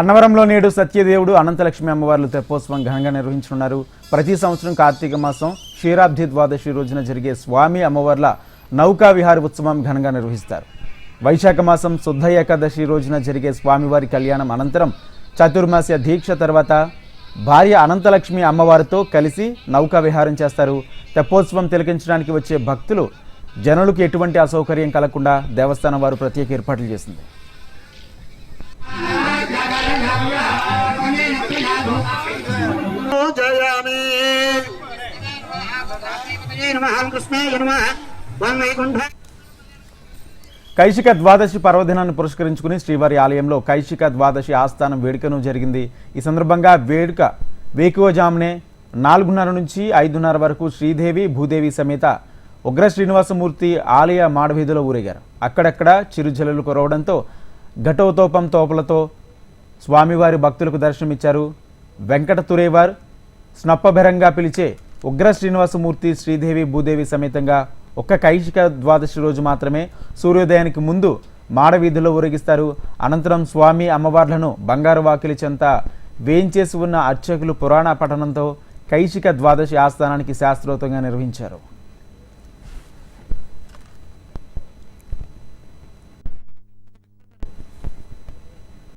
అన్నవరంలో నేడు సత్యదేవుడు అనంతలక్ష్మి అమ్మవార్లు తెప్పోత్సవం ఘనంగా నిర్వహించనున్నారు. ప్రతి సంవత్సరం కార్తీక మాసం క్షీరాబ్ది ద్వాదశి రోజున జరిగే స్వామి అమ్మవార్ల నౌకా విహార ఉత్సవం ఘనంగా నిర్వహిస్తారు. వైశాఖ మాసం శుద్ధ ఏకాదశి రోజున జరిగే స్వామివారి కళ్యాణం అనంతరం చతుర్మాస్య దీక్ష తర్వాత భార్య అనంతలక్ష్మి అమ్మవారితో కలిసి నౌకా విహారం చేస్తారు. తెప్పోత్సవం తిలకించడానికి వచ్చే భక్తులు జనులకు ఎటువంటి అసౌకర్యం కలగకుండా దేవస్థానం వారు ప్రత్యేక ఏర్పాట్లు చేసింది. కైశిక ద్వాదశి పర్వదినాన్ని పురస్కరించుకుని శ్రీవారి ఆలయంలో కైశిక ద్వాదశి ఆస్థానం వేడుకను జరిగింది. ఈ సందర్భంగా వేడుక వేకువజామునే 4:30 నుంచి 5:30 వరకు శ్రీదేవి భూదేవి సమేత ఉగ్ర శ్రీనివాసమూర్తి ఆలయ మాడవీధిలో ఊరేగారు. అక్కడక్కడ చిరుజల్లులు కురవడంతో ఘటోతోపం తోపలతో స్వామివారి భక్తులకు దర్శనమిచ్చారు. వెంకట తురేవార్ స్నప్పభెరంగా పిలిచే ఉగ్ర శ్రీనివాసమూర్తి శ్రీదేవి భూదేవి సమేతంగా ఒక్క కైశిక ద్వాదశి రోజు మాత్రమే సూర్యోదయానికి ముందు మాడవీధిలో ఊరేగిస్తారు. అనంతరం స్వామి అమ్మవార్లను బంగారు వాకిలి చెంత వేయించేసి ఉన్న అర్చకులు పురాణ పఠనంతో కైశిక ద్వాదశి ఆస్థానానికి శాస్త్రోక్తంగా నిర్వహించారు.